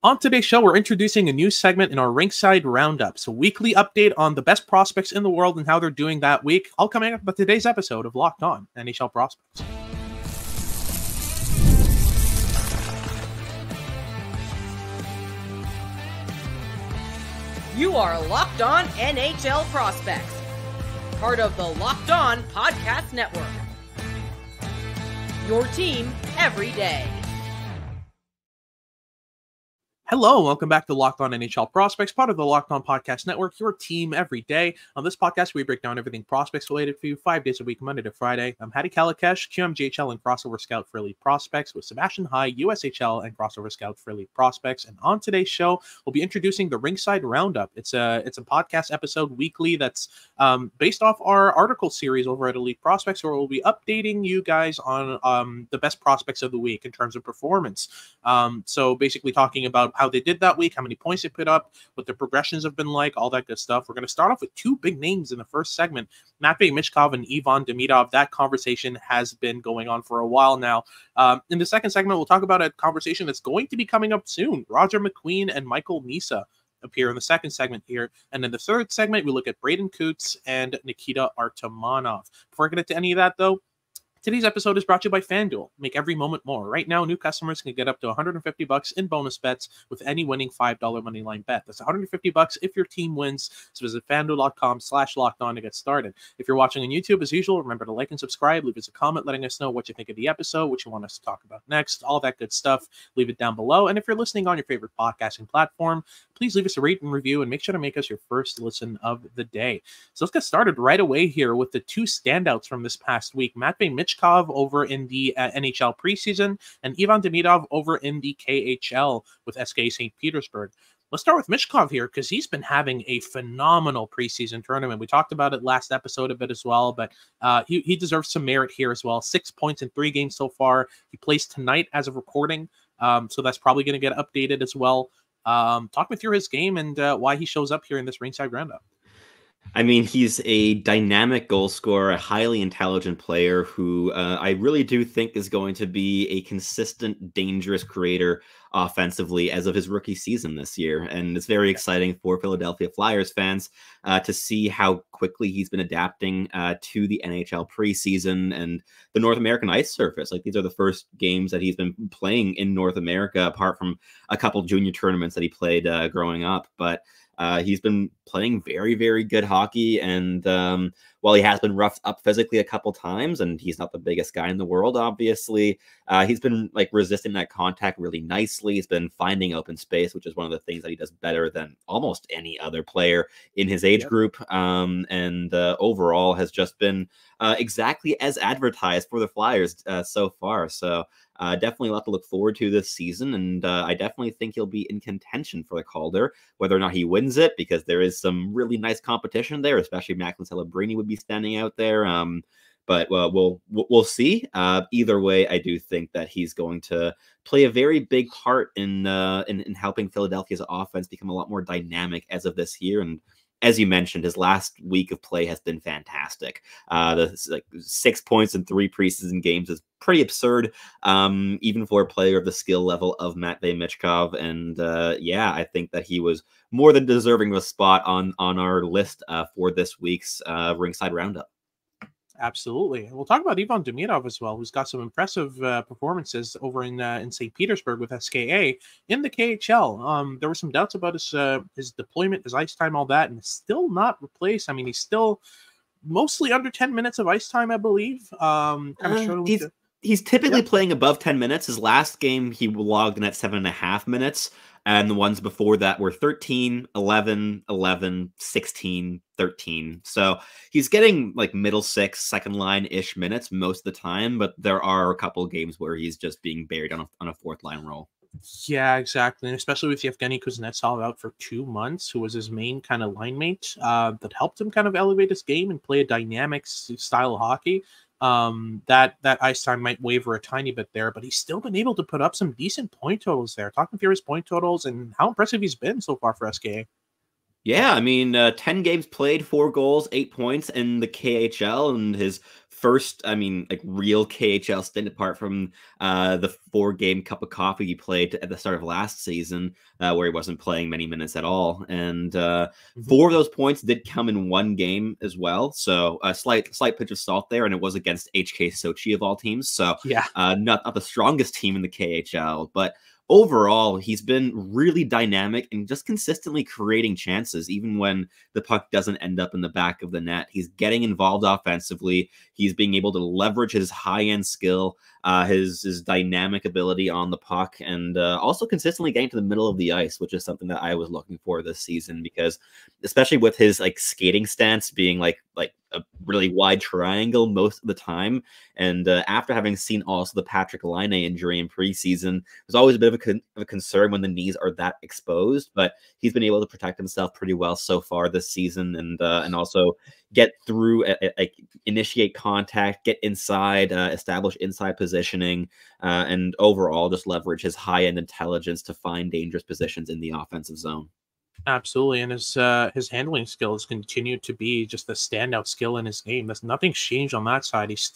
On today's show, we're introducing a new segment in our Rinkside Roundup. So, weekly update on the best prospects in the world and how they're doing that week. All coming up with today's episode of Locked On NHL Prospects. You are Locked On NHL Prospects, part of the Locked On Podcast Network. Your team every day. Hello, welcome back to Locked On NHL Prospects, part of the Locked On Podcast Network, your team every day. On this podcast, we break down everything prospects related for you 5 days a week, Monday to Friday. I'm Hattie Kalakash, QMJHL and Crossover Scout for Elite Prospects, with Sebastian High, USHL and Crossover Scout for Elite Prospects. And on today's show, we'll be introducing the Rinkside Roundup. It's a podcast episode weekly that's based off our article series over at Elite Prospects, where we'll be updating you guys on the best prospects of the week in terms of performance. So basically talking about how they did that week, how many points they put up, what their progressions have been like, all that good stuff. We're going to start off with two big names in the first segment, Matvei Michkov and Ivan Demidov. That conversation has been going on for a while now. In the second segment, we'll talk about a conversation that's going to be coming up soon. McQueen and Michael Misa appear in the second segment here. And in the third segment, we look at Braeden Cootes and Nikita Artamonov. Before I get into any of that, though, today's episode is brought to you by FanDuel. Make every moment more. Right now, new customers can get up to $150 in bonus bets with any winning $5 moneyline bet. That's $150 if your team wins. So visit FanDuel.com/lockedon to get started. If you're watching on YouTube, as usual, remember to like and subscribe. Leave us a comment letting us know what you think of the episode, what you want us to talk about next, all that good stuff. Leave it down below. And if you're listening on your favorite podcasting platform, please leave us a rate and review and make sure to make us your first listen of the day. So let's get started right away here with the two standouts from this past week. Matvei Michkov over in the NHL preseason and Ivan Demidov over in the KHL with SK St. Petersburg. Let's start with Michkov here because he's been having a phenomenal preseason tournament. We talked about it last episode a bit as well, but he deserves some merit here as well. 6 points in 3 games so far. He plays tonight as of recording, so that's probably going to get updated as well. Talk me through his game and why he shows up here in this Ringside Roundup. I mean, he's a dynamic goal scorer, a highly intelligent player who I really do think is going to be a consistent, dangerous creator offensively as of his rookie season this year. And it's very exciting for Philadelphia Flyers fans to see how quickly he's been adapting to the NHL preseason and the North American ice surface. Like, these are the first games that he's been playing in North America, apart from a couple junior tournaments that he played growing up. But he's been playing very, very good hockey, and while he has been roughed up physically a couple times, and he's not the biggest guy in the world, obviously, he's been like resisting that contact really nicely. He's been finding open space, which is one of the things that he does better than almost any other player in his age group, and overall has just been exactly as advertised for the Flyers so far. So definitely a lot to look forward to this season, and I definitely think he'll be in contention for the Calder. Whether or not he wins it, because there is some really nice competition there, especially Macklin Celebrini would be standing out there. But we'll see. Either way, I do think that he's going to play a very big part in helping Philadelphia's offense become a lot more dynamic as of this year. And as you mentioned, his last week of play has been fantastic. The 6 points in 3 preseason games is pretty absurd, even for a player of the skill level of Matvei Michkov. And yeah, I think that he was more than deserving of a spot on our list for this week's Rinkside Roundup. Absolutely. We'll talk about Ivan Demidov as well, who's got some impressive performances over in St. Petersburg with SKA in the KHL. There were some doubts about his deployment, his ice time, all that, and it's still not replaced. I mean, he's still mostly under 10 minutes of ice time, I believe. He's typically playing above 10 minutes. His last game, he logged in at 7.5 minutes. And the ones before that were 13, 11, 11, 16, 13. So he's getting like middle six, second line-ish minutes most of the time. But there are a couple of games where he's just being buried on a fourth line role. Yeah, exactly. And especially with Yevgeny Kuznetsov out for 2 months, who was his main kind of line mate, that helped him kind of elevate his game and play a dynamic style of hockey. That ice time might waver a tiny bit there, but he's still been able to put up some decent point totals there. Talking through his point totals and how impressive he's been so far for SKA. Yeah, I mean, 10 games played, 4 goals, 8 points in the KHL, and his first, like real KHL stint apart from the 4-game cup of coffee he played at the start of last season, where he wasn't playing many minutes at all. And 4 of those points did come in 1 game as well. So a slight pinch of salt there, and it was against HK Sochi of all teams. So yeah, not the strongest team in the KHL, but overall, he's been really dynamic and just consistently creating chances, even when the puck doesn't end up in the back of the net. He's getting involved offensively. He's being able to leverage his high-end skill, his dynamic ability on the puck, and also consistently getting to the middle of the ice, which is something that I was looking for this season, because especially with his skating stance being like a really wide triangle most of the time, and after having seen also the Patrick Laine injury in preseason, there's always a bit of a concern when the knees are that exposed, but he's been able to protect himself pretty well so far this season, and also get through, initiate contact, get inside, establish inside positioning, and overall just leverage his high-end intelligence to find dangerous positions in the offensive zone. Absolutely, and his handling skills continue to be just the standout skill in his game. Nothing's changed on that side. He's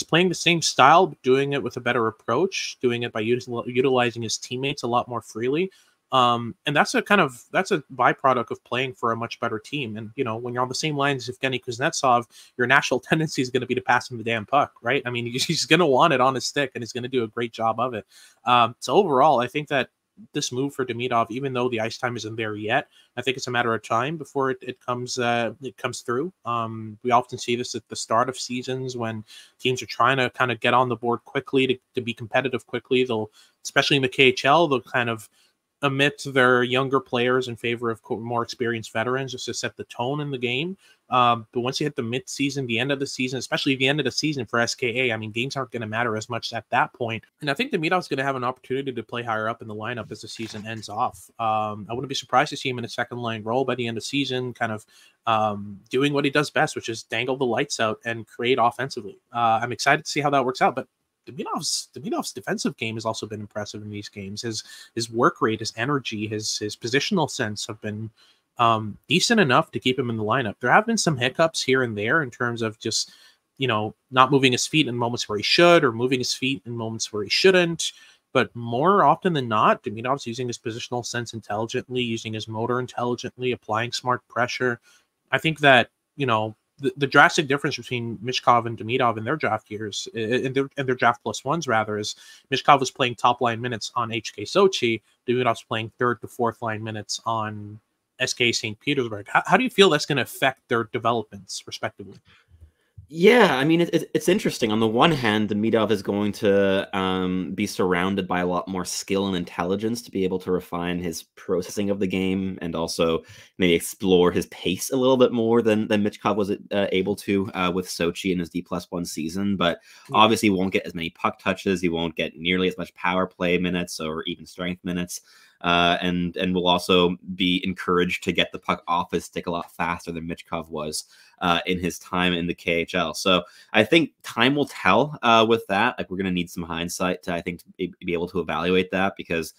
playing the same style, but doing it with a better approach, doing it by utilizing his teammates a lot more freely. And that's a byproduct of playing for a much better team. And when you're on the same line as Evgeny Kuznetsov, your natural tendency is going to be to pass him the damn puck, right? I mean, he's going to want it on his stick, and he's going to do a great job of it. So overall, I think that this move for Demidov, even though the ice time isn't there yet, I think it's a matter of time before it comes through. We often see this at the start of seasons when teams are trying to kind of get on the board quickly to be competitive quickly. They'll, especially in the KHL, they'll kind of omit their younger players in favor of more experienced veterans just to set the tone in the game. But once you hit the mid-season, the end of the season, especially the end of the season for SKA, I mean, games aren't going to matter as much at that point. And I think Demidov's going to have an opportunity to play higher up in the lineup as the season ends off. I wouldn't be surprised to see him in a second-line role by the end of the season, kind of doing what he does best, which is dangle the lights out and create offensively. I'm excited to see how that works out, but Demidov's defensive game has also been impressive in these games. His work rate, his energy, his positional sense have been decent enough to keep him in the lineup. There have been some hiccups here and there in terms of just, not moving his feet in moments where he should, or moving his feet in moments where he shouldn't. But more often than not, Demidov's using his positional sense intelligently, using his motor intelligently, applying smart pressure. I think that, the drastic difference between Michkov and Demidov in their draft years, in their draft plus ones rather, is Michkov was playing top line minutes on HK Sochi. Demidov's playing 3rd to 4th line minutes on SK St. Petersburg. How do you feel that's going to affect their developments, respectively? Yeah, I mean, it's interesting. On the one hand, Demidov is going to be surrounded by a lot more skill and intelligence to be able to refine his processing of the game, and also maybe explore his pace a little bit more than Michkov was able to with Sochi in his D+1 season. But obviously, he won't get as many puck touches. He won't get nearly as much power play minutes or even strength minutes. And will also be encouraged to get the puck off his stick a lot faster than Michkov was in his time in the KHL. So I think time will tell with that. Like, we're going to need some hindsight to, I think, be able to evaluate that, because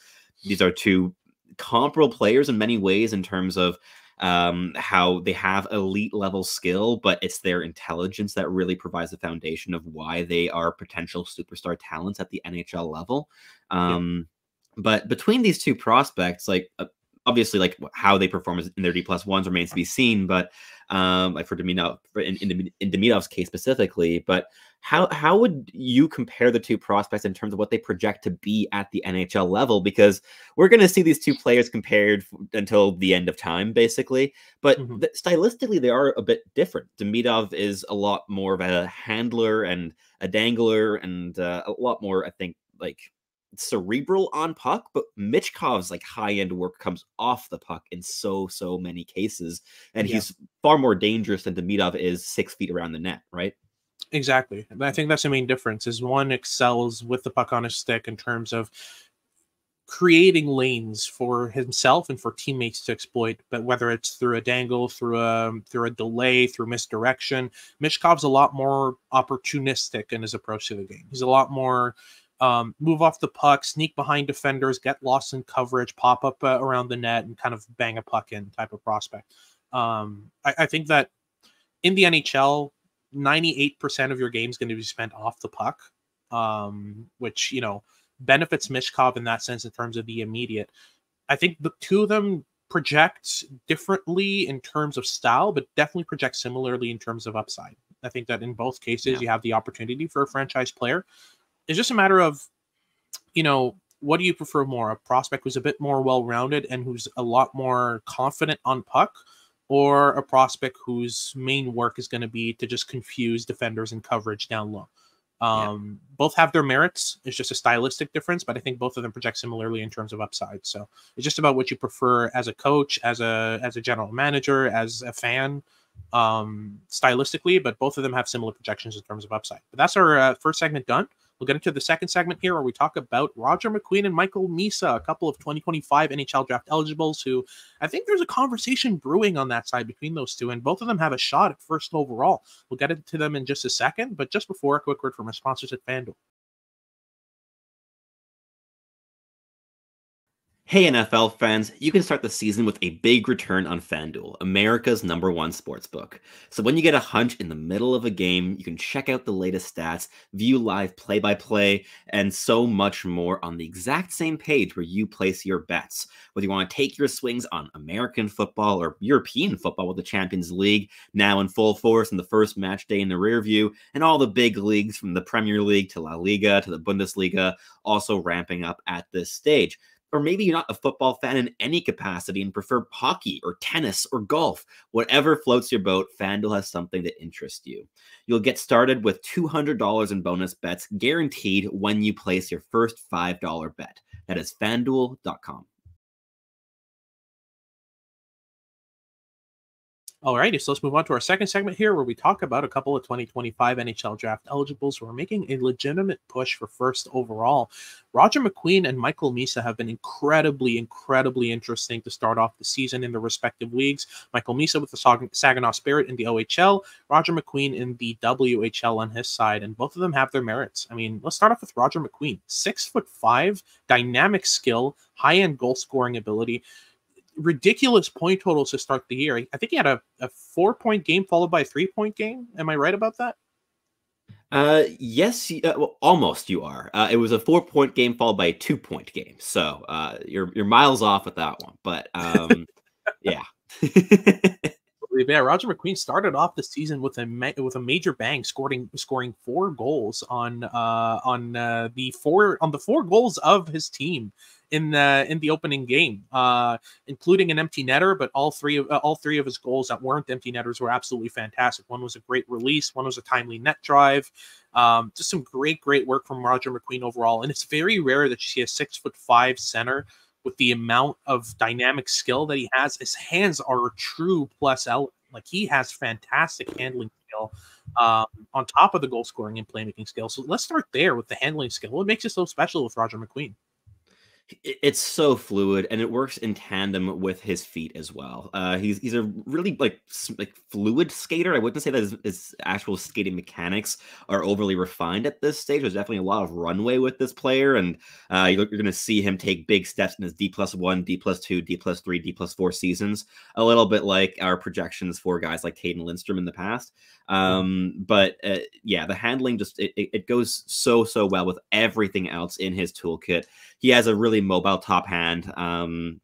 these are two comparable players in many ways in terms of how they have elite level skill, but it's their intelligence that really provides the foundation of why they are potential superstar talents at the NHL level. But between these two prospects, obviously, how they perform in their D+1s remains to be seen. But for Demidov, in Demidov's case specifically, but how would you compare the two prospects in terms of what they project to be at the NHL level? Because we're going to see these two players compared until the end of time, basically. But stylistically, they are a bit different. Demidov is a lot more of a handler and a dangler, and a lot more, I think, cerebral on puck, but Michkov's high-end work comes off the puck in so many cases, and he's far more dangerous than Demidov is 6 feet around the net, right? Exactly. I think that's the main difference, is one excels with the puck on his stick in terms of creating lanes for himself and for teammates to exploit, but whether it's through a dangle, through a delay, through misdirection. Michkov's a lot more opportunistic in his approach to the game. He's a lot more move off the puck, sneak behind defenders, get lost in coverage, pop up around the net, and kind of bang a puck in type of prospect. I think that in the NHL, 98% of your game is going to be spent off the puck, which, you know, benefits Michkov in that sense in terms of the immediate. I think the two of them project differently in terms of style, but definitely project similarly in terms of upside. I think that in both cases, you have the opportunity for a franchise player. It's just a matter of, you know, what do you prefer more? A prospect who's a bit more well-rounded and who's a lot more confident on puck, or a prospect whose main work is going to be to just confuse defenders and coverage down low? Both have their merits. It's just a stylistic difference, but I think both of them project similarly in terms of upside. So it's just about what you prefer as a coach, as a general manager, as a fan, stylistically, but both of them have similar projections in terms of upside. But that's our first segment done. We'll get into the second segment here where we talk about Roger McQueen and Michael Misa, a couple of 2025 NHL draft eligibles who I think there's a conversation brewing on that side between those two, and both of them have a shot at first overall. We'll get into them in just a second, but just before, a quick word from our sponsors at FanDuel. Hey NFL fans, you can start the season with a big return on FanDuel, America's #1 sportsbook. So when you get a hunch in the middle of a game, you can check out the latest stats, view live play-by-play, and so much more on the exact same page where you place your bets. Whether you want to take your swings on American football or European football with the Champions League now in full force and the first match day in the rear view, and all the big leagues from the Premier League to La Liga to the Bundesliga also ramping up at this stage. Or maybe you're not a football fan in any capacity and prefer hockey or tennis or golf. Whatever floats your boat, FanDuel has something that interests you. You'll get started with $200 in bonus bets guaranteed when you place your first $5 bet. That is FanDuel.com. Alrighty, so let's move on to our second segment here where we talk about a couple of 2025 NHL draft eligibles who are making a legitimate push for first overall. Roger McQueen and Michael Misa have been incredibly interesting to start off the season in their respective leagues. Michael Misa with the Saginaw Spirit in the OHL, Roger McQueen in the WHL on his side, and both of them have their merits. I mean, let's start off with Roger McQueen. 6'5", dynamic skill, high-end goal scoring ability, ridiculous point totals to start the year. I think he had a 4-point game followed by a 3-point game. Am I right about that? Yes, well, almost you are. It was a 4-point game followed by a 2-point game. So you're miles off with that one. But yeah. Yeah, Roger McQueen started off the season with a major bang, scoring 4 goals on the 4 goals of his team in the opening game, including an empty netter. But all three of his goals that weren't empty netters were absolutely fantastic. One was a great release, one was a timely net drive. Just some great work from Roger McQueen overall. And it's very rare that you see a 6'5" center with the amount of dynamic skill that he has. His hands are a true plus element. Like, he has fantastic handling skill on top of the goal scoring and playmaking skill. So let's start there with the handling skill. What makes it so special with Roger McQueen? It's so fluid, and it works in tandem with his feet as well. He's a really like fluid skater. I wouldn't say that his actual skating mechanics are overly refined at this stage. There's definitely a lot of runway with this player, and you're going to see him take big steps in his D+1, D+2, D+3, D+4 seasons. A little bit like our projections for guys like Hayden Lindstrom in the past. But yeah, the handling just it goes so well with everything else in his toolkit. He has a really mobile top hand, and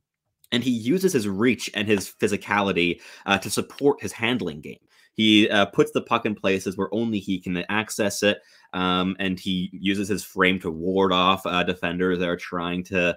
he uses his reach and his physicality to support his handling game. He puts the puck in places where only he can access it, and he uses his frame to ward off defenders that are trying to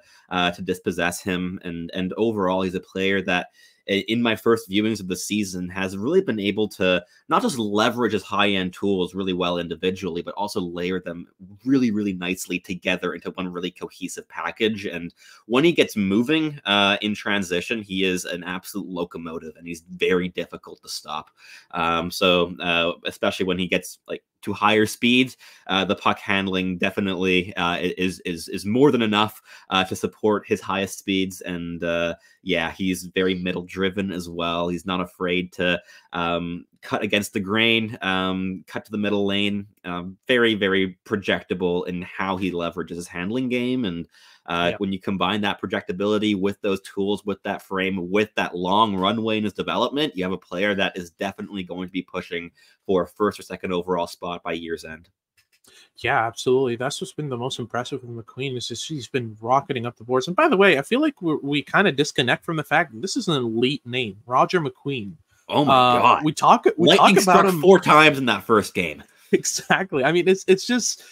dispossess him. And overall, he's a player that, in my first viewings of the season, has really been able to not just leverage his high-end tools really well individually, but also layer them really nicely together into one really cohesive package. And when he gets moving in transition, he is an absolute locomotive, and he's very difficult to stop. So especially when he gets like to higher speeds, the puck handling definitely is more than enough to support his highest speeds. And yeah, he's very middle driven as well. He's not afraid to cut against the grain, cut to the middle lane. Very, very projectable in how he leverages his handling game. And when you combine that projectability with those tools, with that frame, with that long runway in his development, you have a player that is definitely going to be pushing for a first or second overall spot by year's end. Yeah, absolutely. That's what's been the most impressive with McQueen is just she's been rocketing up the boards. And by the way, I feel like we kind of disconnect from the fact that this is an elite name, Roger McQueen. Oh my God. We talk about him 4 times in that first game. Exactly. I mean, it's just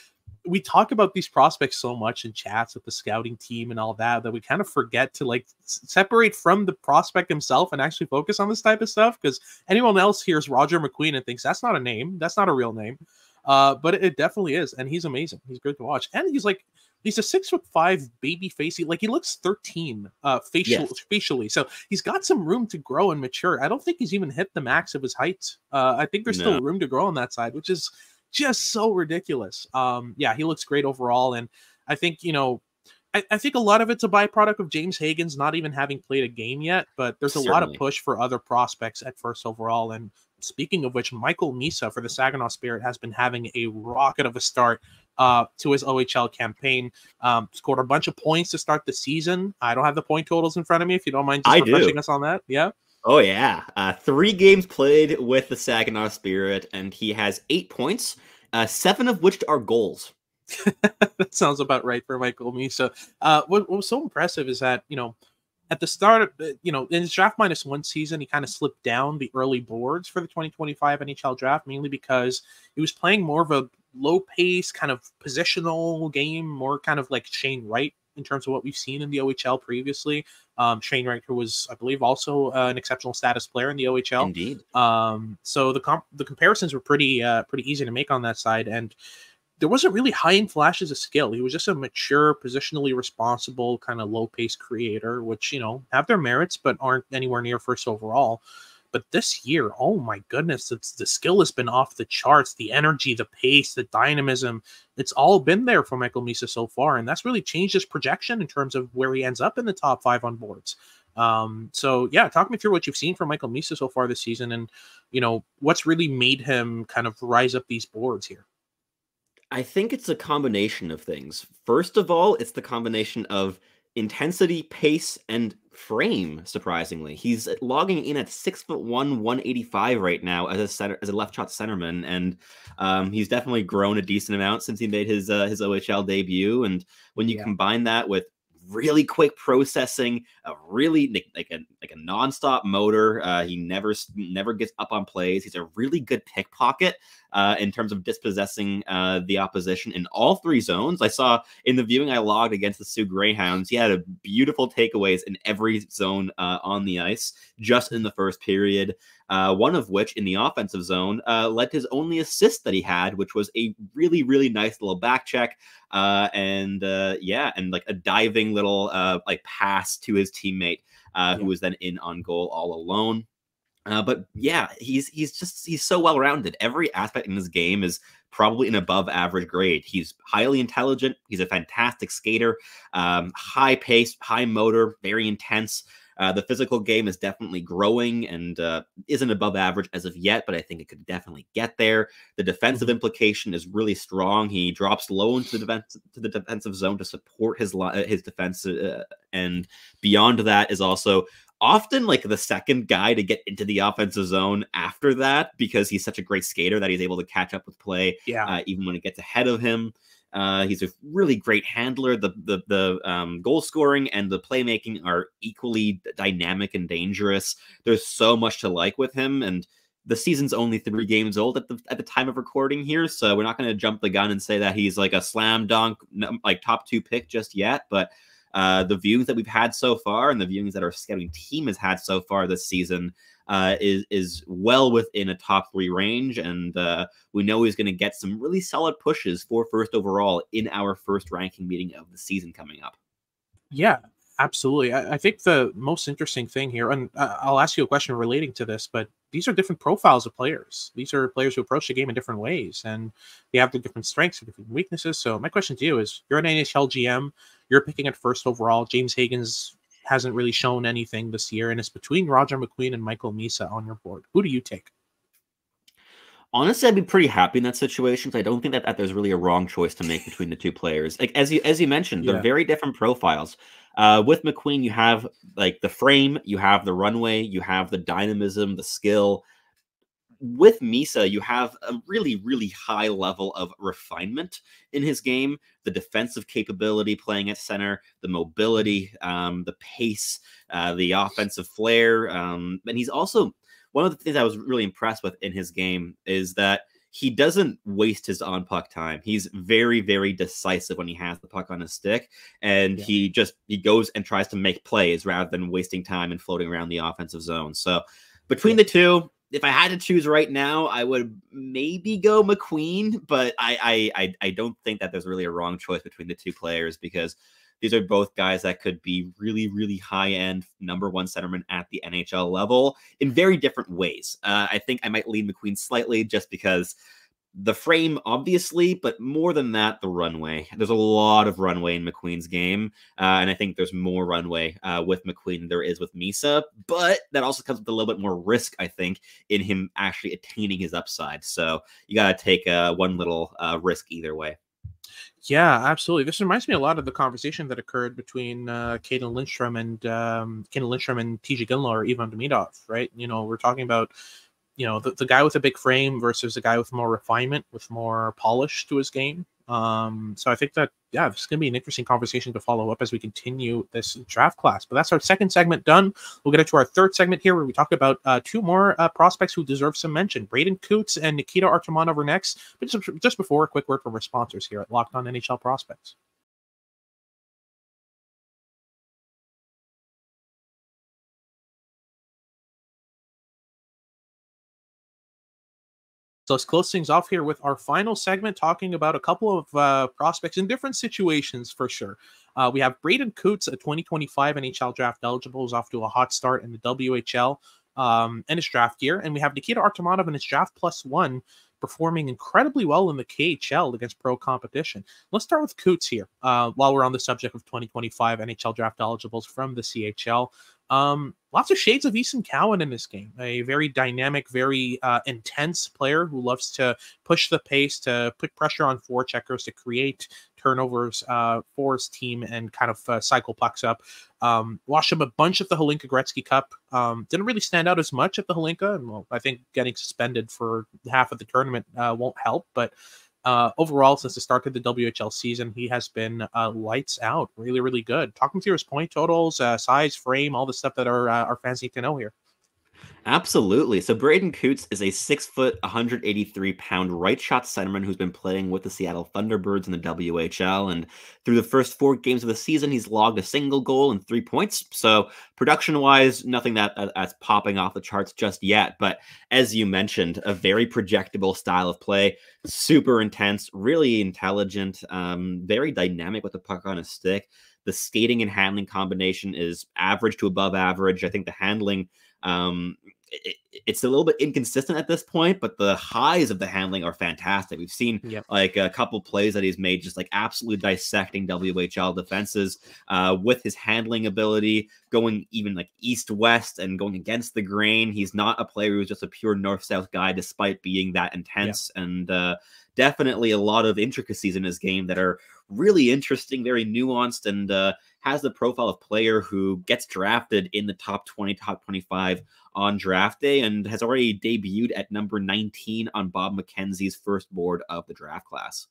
we talk about these prospects so much in chats with the scouting team and all that we kind of forget to like separate from the prospect himself and actually focus on this type of stuff, because anyone else hears Roger McQueen and thinks that's not a name, that's not a real name. But it definitely is, and he's amazing. He's great to watch, and he's a 6'5" baby face. He looks 13 facially, so he's got some room to grow and mature. I don't think he's even hit the max of his height. I think there's still room to grow on that side, which is just so ridiculous. Yeah, he looks great overall, and I think I think a lot of it's a byproduct of James Hagan's not even having played a game yet, but there's a lot of push for other prospects at first overall. And speaking of which, Michael Misa for the Saginaw Spirit has been having a rocket of a start to his OHL campaign. Scored a bunch of points to start the season. I don't have the point totals in front of me. If you don't mind just refreshing us on that. Yeah. Oh, yeah. 3 games played with the Saginaw Spirit, and he has 8 points, 7 of which are goals. That sounds about right for Michael Misa. What was so impressive is that, at the start, in his draft -1 season, he kind of slipped down the early boards for the 2025 NHL draft, mainly because he was playing more of a low pace kind of positional game, more kind of like Shane Wright in terms of what we've seen in the OHL previously. Shane Wright, who was, I believe, also an exceptional status player in the OHL. Indeed. So the comparisons were pretty easy to make on that side, and there wasn't really high in flashes of skill. He was just a mature, positionally responsible, kind of low-pace creator, which, have their merits, but aren't anywhere near first overall. But this year, oh my goodness, the skill has been off the charts. The energy, the pace, the dynamism, it's all been there for Michael Misa so far, and that's really changed his projection in terms of where he ends up in the top 5 on boards. So yeah, talk me through what you've seen from Michael Misa so far this season, and what's really made him kind of rise up these boards here. I think it's a combination of things. First of all, it's the combination of intensity, pace, and frame. Surprisingly, he's logging in at 6'1", 185 right now as a left shot centerman, and he's definitely grown a decent amount since he made his OHL debut. And when you combine that with really quick processing, a really like a nonstop motor. He never gets up on plays. He's a really good pickpocket in terms of dispossessing the opposition in all 3 zones. I saw in the viewing I logged against the Sioux Greyhounds, he had a beautiful takeaways in every zone on the ice just in the first period. One of which in the offensive zone led to his only assist that he had, which was a really, really nice little back check. And like a diving little like pass to his teammate who was then in on goal all alone. But yeah, he's so well rounded. Every aspect in his game is probably an above average grade. He's highly intelligent. He's a fantastic skater, high pace, high motor, very intense. The physical game is definitely growing and isn't above average as of yet, but I think it could definitely get there. The defensive implication is really strong. He drops low into the defensive zone to support his defense, and beyond that is also often like the second guy to get into the offensive zone after that, because he's such a great skater that he's able to catch up with play, even when it gets ahead of him. He's a really great handler. The goal scoring and the playmaking are equally dynamic and dangerous. There's so much to like with him, and the season's only 3 games old at the time of recording here, so we're not going to jump the gun and say that he's like a slam dunk, like top 2 pick just yet. But the viewings that we've had so far and the viewings that our scouting team has had so far this season is well within a top 3 range, and we know he's going to get some really solid pushes for first overall in our first ranking meeting of the season coming up. Yeah, absolutely. I think the most interesting thing here, and I'll ask you a question relating to this, but these are different profiles of players. These are players who approach the game in different ways, and they have their different strengths and different weaknesses. So my question to you is, you're an NHL GM, you're picking at first overall. James Hagan's hasn't really shown anything this year, and it's between Roger McQueen and Michael Misa on your board. Who do you take? Honestly, I'd be pretty happy in that situation. I don't think that there's really a wrong choice to make between the two players. Like as you mentioned, they're very different profiles. With McQueen, you have like the frame, you have the runway, you have the dynamism, the skill. With Misa, you have a really, really high level of refinement in his game. The defensive capability playing at center, the mobility, the pace, the offensive flair. And he's also, one of the things I was really impressed with in his game is that he doesn't waste his on-puck time. He's very, very decisive when he has the puck on his stick, and he goes and tries to make plays rather than wasting time and floating around the offensive zone. So between the two, if I had to choose right now, I would maybe go McQueen, but I don't think that there's really a wrong choice between the two players, because these are both guys that could be really, really high-end number one centerman at the NHL level in very different ways. I think I might lean McQueen slightly just because the frame, obviously, but more than that, the runway. There's a lot of runway in McQueen's game, and I think there's more runway with McQueen than there is with Misa, but that also comes with a little bit more risk, I think, in him actually attaining his upside. So you got to take one little risk either way. Yeah, absolutely. This reminds me a lot of the conversation that occurred between Caden Lindstrom and TJ Gunlow or Ivan Demidov, right? You know, we're talking about, you know, the guy with a big frame versus the guy with more refinement, with more polish to his game. So I think that, yeah, this is going to be an interesting conversation to follow up as we continue this draft class. But that's our second segment done. We'll get into our third segment here, where we talk about two more prospects who deserve some mention. Braeden Cootes and Nikita Artamonov are next. But just before, a quick word from our sponsors here at Locked On NHL Prospects. So let's close things off here with our final segment, talking about a couple of prospects in different situations for sure. We have Braeden Cootes, a 2025 NHL Draft eligible, is off to a hot start in the WHL in his draft year. And we have Nikita Artamonov in his Draft +1, performing incredibly well in the KHL against pro competition. Let's start with Cootes here, while we're on the subject of 2025 NHL Draft eligibles from the CHL. Lots of shades of Ethan Cowan in this game. A very dynamic, very intense player who loves to push the pace, to put pressure on forecheckers, to create turnovers for his team and kind of cycle pucks up. Watched him a bunch at the Holinka Gretzky Cup. Didn't really stand out as much at the Holinka. And, well, I think getting suspended for half of the tournament won't help. But overall, since the start of the WHL season, he has been lights out. Really, really good. Talking through his point totals, size, frame, all the stuff that our fans need to know here. Absolutely. So Braeden Cootes is a 6 foot, 183-pound right shot centerman who's been playing with the Seattle Thunderbirds in the WHL. And through the first 4 games of the season, he's logged a single goal and 3 points. So production-wise, nothing that's popping off the charts just yet. But as you mentioned, a very projectable style of play, super intense, really intelligent, very dynamic with the puck on his stick. The skating and handling combination is average to above average. I think the handling, it's a little bit inconsistent at this point, but the highs of the handling are fantastic. We've seen like a couple plays that he's made, just like absolutely dissecting WHL defenses with his handling ability, going even like east-west and going against the grain. He's not a player who's just a pure north-south guy, despite being that intense. And definitely a lot of intricacies in his game that are really interesting, very nuanced, and has the profile of player who gets drafted in the top 20, top 25 on draft day, and has already debuted at number 19 on Bob McKenzie's first board of the draft class.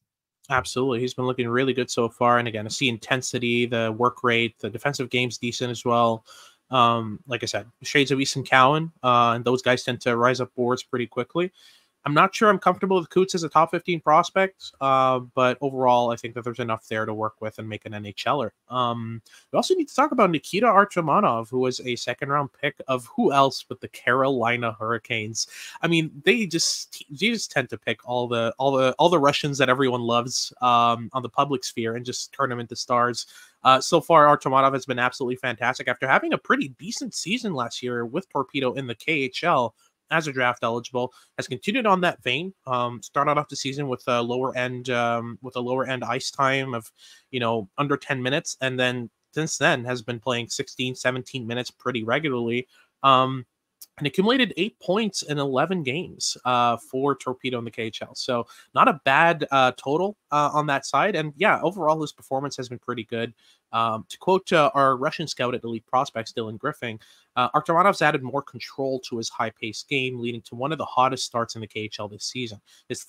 Absolutely. He's been looking really good so far. And again, I see intensity, the work rate, the defensive game's decent as well. Like I said, shades of Ethan Cowan, and those guys tend to rise up boards pretty quickly. I'm not sure I'm comfortable with Cootes as a top 15 prospect, but overall, I think that there's enough there to work with and make an NHLer. We also need to talk about Nikita Artamonov, who was a second-round pick of who else but the Carolina Hurricanes. I mean, they just tend to pick all the Russians that everyone loves on the public sphere and just turn them into stars. So far, Artamonov has been absolutely fantastic after having a pretty decent season last year with Torpedo in the KHL. As a draft eligible, has continued on that vein. Started off the season with a lower end ice time of, under 10 minutes, and then since then has been playing 16, 17 minutes pretty regularly. And accumulated 8 points in 11 games for Torpedo in the KHL. So not a bad total on that side. And yeah, overall, his performance has been pretty good. To quote our Russian scout at Elite Prospects, Dylan Griffin, Artamonov's added more control to his high-paced game, leading to one of the hottest starts in the KHL this season. His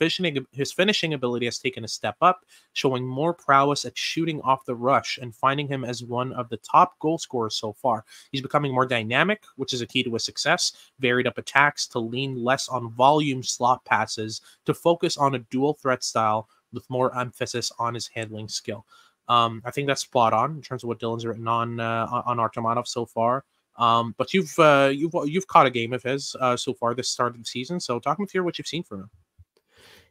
finishing ability has taken a step up, showing more prowess at shooting off the rush and finding him as one of the top goal scorers so far. He's becoming more dynamic, which is a key to his success, varied up attacks to lean less on volume slot passes to focus on a dual threat style with more emphasis on his handling skill. I think that's spot on in terms of what Dylan's written on Artamonov so far. But you've caught a game of his so far this start of the season. So talk me through what you've seen from him.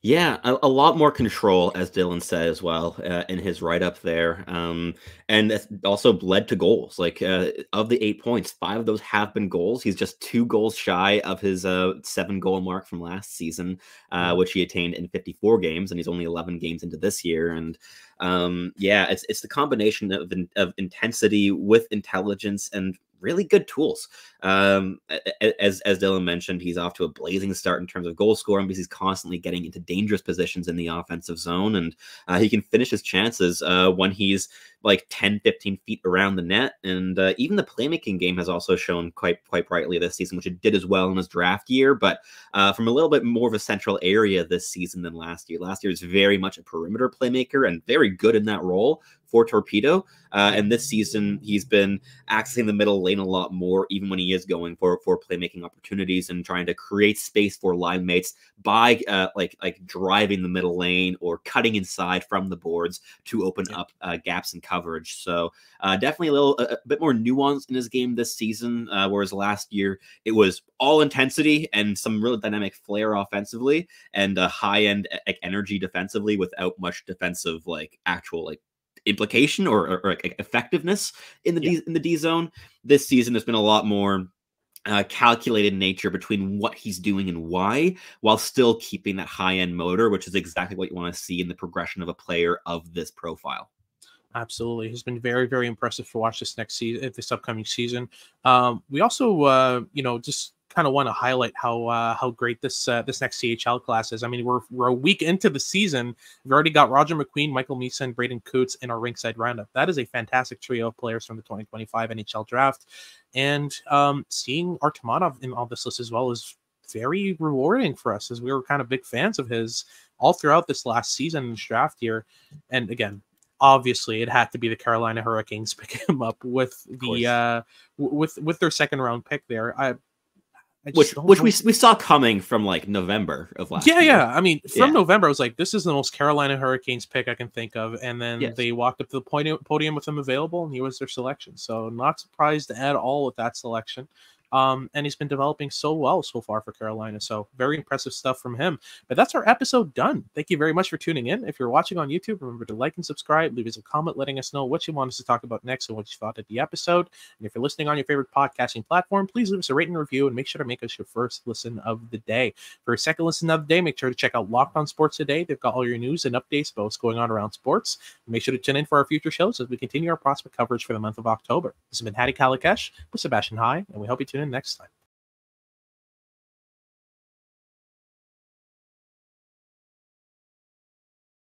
Yeah, a lot more control, as Dylan said as well, in his write-up there. And that's also led to goals. Like, of the 8 points, 5 of those have been goals. He's just 2 goals shy of his 7-goal mark from last season, which he attained in 54 games, and he's only 11 games into this year. And yeah, it's the combination of intensity with intelligence and really good tools. As Dylan mentioned, he's off to a blazing start in terms of goal scoring because he's constantly getting into dangerous positions in the offensive zone, and he can finish his chances when he's like 10, 15 feet around the net. And even the playmaking game has also shown quite brightly this season, which it did as well in his draft year, but from a little bit more of a central area this season than last year. Last year was very much a perimeter playmaker and very good in that role for Torpedo. And this season, he's been accessing the middle lane a lot more, even when he is going for playmaking opportunities and trying to create space for line mates by like driving the middle lane or cutting inside from the boards to open up gaps in coverage. So definitely a bit more nuance in his game this season, whereas last year it was all intensity and some really dynamic flair offensively and high-end energy defensively without much defensive actual implication or effectiveness in the D zone. This season has been a lot more calculated nature between what he's doing and why, while still keeping that high-end motor, which is exactly what you want to see in the progression of a player of this profile. Absolutely. He's been very, very impressive to watch this upcoming season. We also, just kind of want to highlight how great this next CHL class is. I mean, we're a week into the season. We've already got Roger McQueen, Michael Misa, and Braeden Cootes in our Rinkside Roundup. That is a fantastic trio of players from the 2025 NHL Draft. And seeing Artamonov in all this list as well is very rewarding for us, as we were kind of big fans of his all throughout this last season in this draft year. And again, obviously, it had to be the Carolina Hurricanes picking him up with the with their second round pick there. Which we saw coming from November of last year. Yeah. I mean, from November, I was like, this is the most Carolina Hurricanes pick I can think of. And then they walked up to the podium with him available, and he was their selection. So not surprised at all with that selection. And he's been developing so well so far for Carolina. So very impressive stuff from him. But that's our episode done. Thank you very much for tuning in. If you're watching on YouTube, remember to like and subscribe. Leave us a comment letting us know what you want us to talk about next and what you thought of the episode. And if you're listening on your favorite podcasting platform, please leave us a rating and review and make sure to make us your first listen of the day. For a second listen of the day, make sure to check out Locked On Sports Today. They've got all your news and updates about what's going on around sports. And make sure to tune in for our future shows as we continue our prospect coverage for the month of October. This has been Hattie Kalakesh with Sebastian High, and we hope you tune in next time.